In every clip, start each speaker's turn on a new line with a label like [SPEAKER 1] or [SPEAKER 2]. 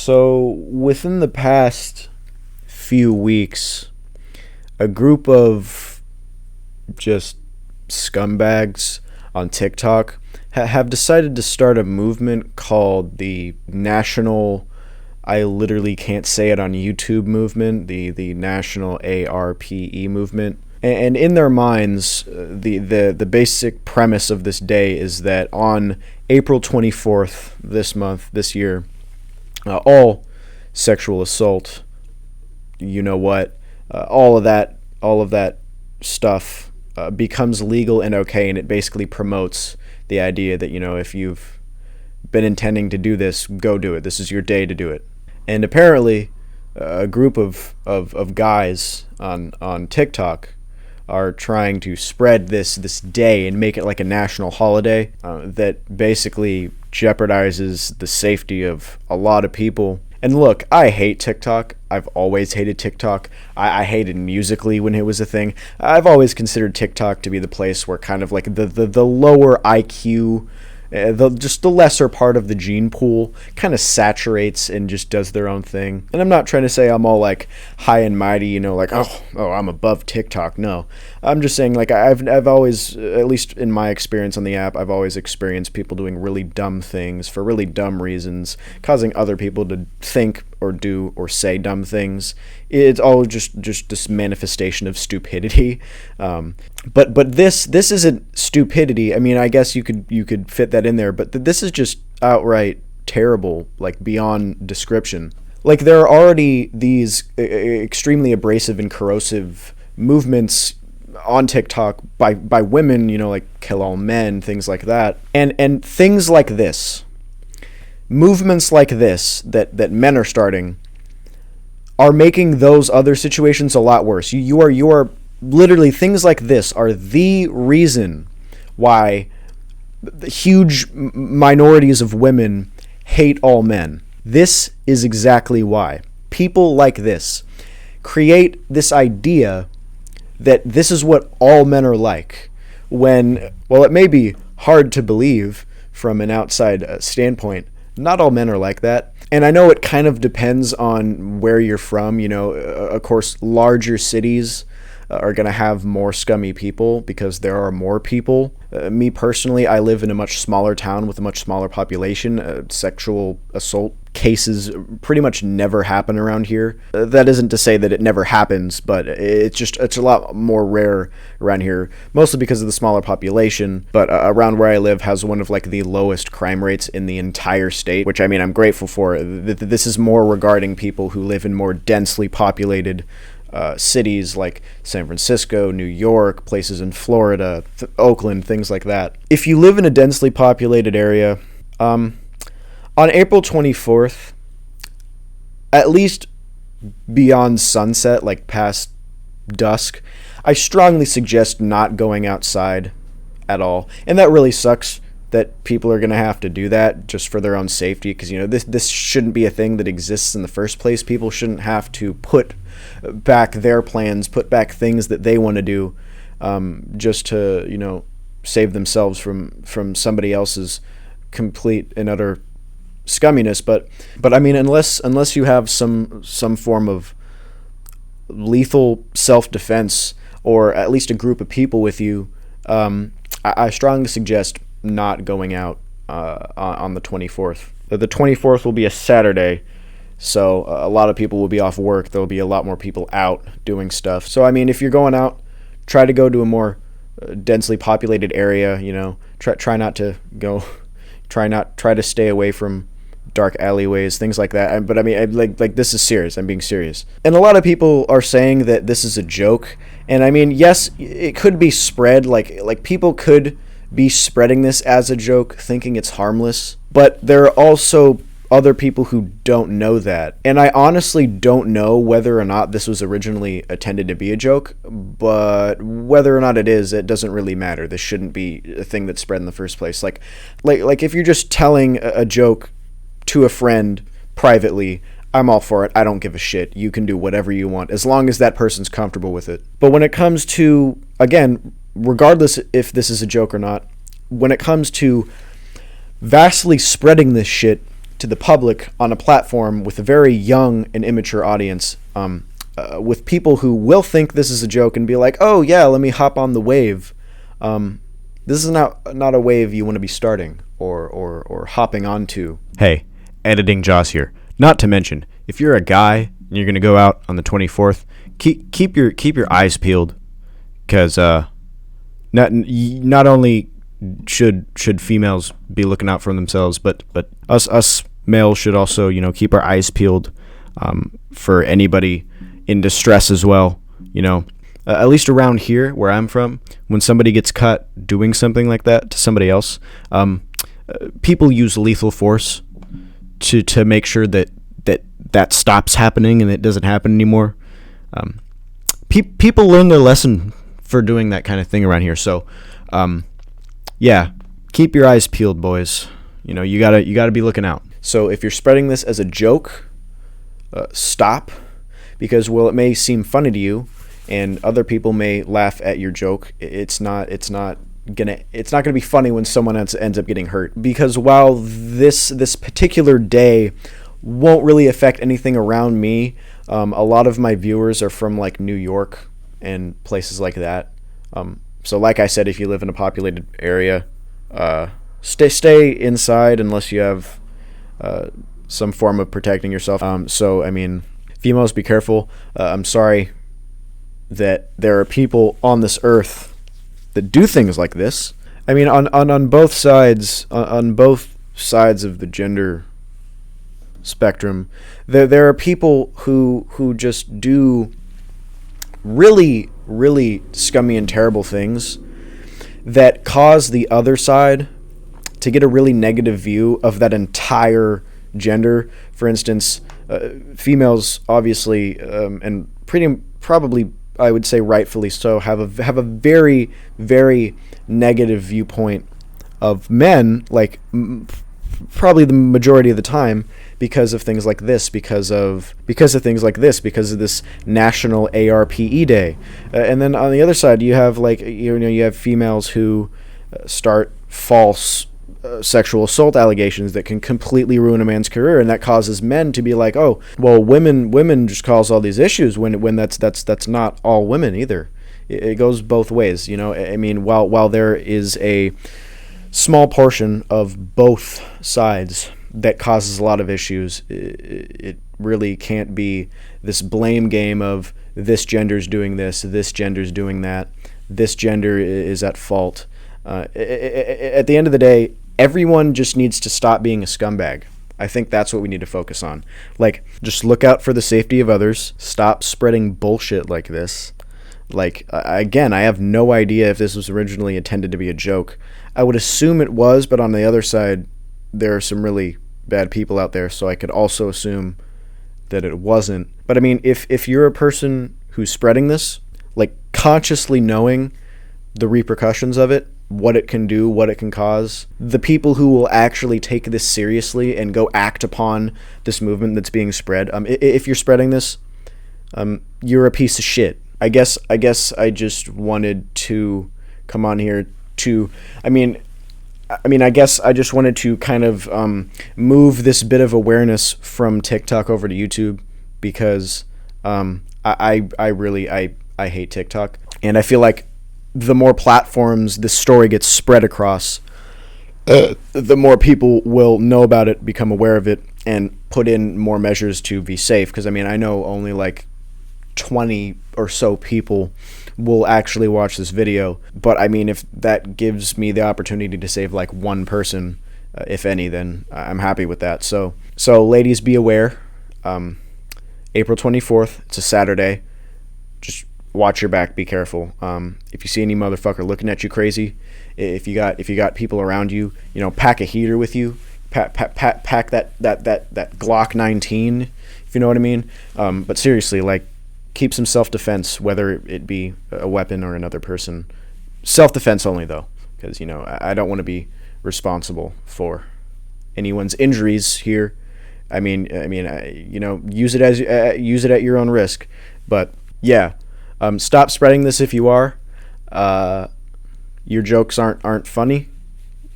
[SPEAKER 1] So, within the past few weeks, a group of just scumbags on TikTok have decided to start a movement called the National, I literally can't say it on YouTube movement, the National ARPE movement. And in their minds, the basic premise of this day is that on April 24th this year, all sexual assault, all of that stuff becomes legal and okay, and it basically promotes the idea that, if you've been intending to do this, go do it. This is your day to do it. And apparently, a group of guys on TikTok are trying to spread this day and make it like a national holiday that basically jeopardizes the safety of a lot of people. And look, I hate TikTok. I've always hated TikTok. I hated Musical.ly when it was a thing. I've always considered TikTok to be the place where kind of like the lower IQ, just the lesser part of the gene pool kind of saturates and just does their own thing. And I'm not trying to say I'm all like high and mighty, like, oh, I'm above TikTok. No, I'm just saying, like, I've always, at least in my experience on the app, I've always experienced people doing really dumb things for really dumb reasons, causing other people to think or do or say dumb things. It's all just this manifestation of stupidity. But this isn't stupidity. I mean, I guess you could fit that in there, but this is just outright terrible, like beyond description. Like, there are already these extremely abrasive and corrosive movements on TikTok by women, like kill all men, things like that. And things like this, movements like this that men are starting, are making those other situations a lot worse. You are literally, things like this are the reason why the huge minorities of women hate all men. This is exactly why. People like this create this idea that this is what all men are like, when, well, it may be hard to believe from an outside standpoint, not all men are like that. And I know it kind of depends on where you're from. Of course, larger cities are going to have more scummy people because there are more people. Me personally, I live in a much smaller town with a much smaller population. Sexual assault cases pretty much never happen around here. That isn't to say that it never happens, but it's a lot more rare around here, mostly because of the smaller population. But around where I live has one of like the lowest crime rates in the entire state, which, I mean, I'm grateful for. This is more regarding people who live in more densely populated cities like San Francisco, New York, places in Florida, Oakland, things like that. If you live in a densely populated area, on April 24th, at least beyond sunset, like past dusk, I strongly suggest not going outside at all. And that really sucks that people are going to have to do that just for their own safety, because, this shouldn't be a thing that exists in the first place. People shouldn't have to put back their plans, put back things that they want to do, just to, save themselves from somebody else's complete and utter scumminess. But I mean, unless you have some form of lethal self-defense, or at least a group of people with you, I strongly suggest not going out on the 24th. The 24th will be a Saturday, so a lot of people will be off work. There'll be a lot more people out doing stuff. So, I mean, if you're going out, try to go to a more densely populated area. Try not to go. Try to stay away from dark alleyways, things like that. But I mean, like this is serious. I'm being serious. And a lot of people are saying that this is a joke. And I mean, yes, it could be spread. Like people could be spreading this as a joke, thinking it's harmless. But there are also other people who don't know that. And I honestly don't know whether or not this was originally intended to be a joke, but whether or not it is, it doesn't really matter. This shouldn't be a thing that's spread in the first place. Like if you're just telling a joke to a friend privately, I'm all for it. I don't give a shit. You can do whatever you want as long as that person's comfortable with it. But when it comes to, again, regardless if this is a joke or not, when it comes to vastly spreading this shit to the public on a platform with a very young and immature audience, with people who will think this is a joke and be like, oh yeah, let me hop on the wave. This is not a wave you want to be starting or hopping onto. Hey, editing Jas here. Not to mention, if you're a guy and you're gonna go out on the 24th, keep your eyes peeled, because not only should females be looking out for themselves, but us males should also, keep our eyes peeled for anybody in distress as well. At least around here where I'm from, when somebody gets caught doing something like that to somebody else, people use lethal force to make sure that stops happening and it doesn't happen anymore. People learn their lesson for doing that kind of thing around here. So, yeah, keep your eyes peeled, boys. You gotta be looking out. So if you're spreading this as a joke, stop, because while it may seem funny to you, and other people may laugh at your joke, it's not gonna be funny when someone else ends up getting hurt. Because while this particular day won't really affect anything around me, a lot of my viewers are from like New York and places like that. So like I said, if you live in a populated area, stay inside unless you have some form of protecting yourself. So I mean, females, be careful. I'm sorry that there are people on this earth that do things like this. I mean, on both sides, on both sides of the gender spectrum, there are people who just do really, really scummy and terrible things that cause the other side to get a really negative view of that entire gender. For instance, females obviously, and probably I would say rightfully so, have a very, very negative viewpoint of men, like probably the majority of the time, because of things like this, because of this National ARPE Day. And then on the other side, you have you have females who start false sexual assault allegations that can completely ruin a man's career, and that causes men to be like, oh, well, women just cause all these issues, when that's not all women either. It goes both ways. I mean, while there is a small portion of both sides that causes a lot of issues, it really can't be this blame game of this gender's doing this gender's doing that, this gender is at fault. At the end of the day, everyone just needs to stop being a scumbag. I think that's what we need to focus on. Like, just look out for the safety of others. Stop spreading bullshit like this. Like, again, I have no idea if this was originally intended to be a joke. I would assume it was, but on the other side, there are some really bad people out there, so I could also assume that it wasn't. But I mean, if you're a person who's spreading this, like, consciously knowing the repercussions of it, what it can do, what it can cause, the people who will actually take this seriously and go act upon this movement that's being spread, if you're spreading this, you're a piece of shit. I guess I just wanted to come on here to, I guess I just wanted to kind of move this bit of awareness from TikTok over to YouTube, because I really hate TikTok, and I feel like the more platforms this story gets spread across, the more people will know about it, become aware of it, and put in more measures to be safe. Because I mean, I know only like 20 or so people will actually watch this video, but I mean, if that gives me the opportunity to save like one person, if any, then I'm happy with that. So ladies, be aware. April 24th, it's a Saturday. Just watch your back, be careful. If you see any motherfucker looking at you crazy, if you got people around you, pack a heater with you, pack that Glock 19, if you know what I mean. But seriously, like, keep some self-defense, whether it be a weapon or another person. Self-defense only, though, because I don't want to be responsible for anyone's injuries here. I mean, use it at your own risk. But yeah, stop spreading this if you are. Your jokes aren't funny.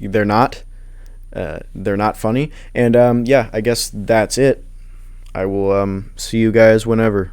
[SPEAKER 1] They're not. they're not funny. And yeah, I guess that's it. I will see you guys whenever.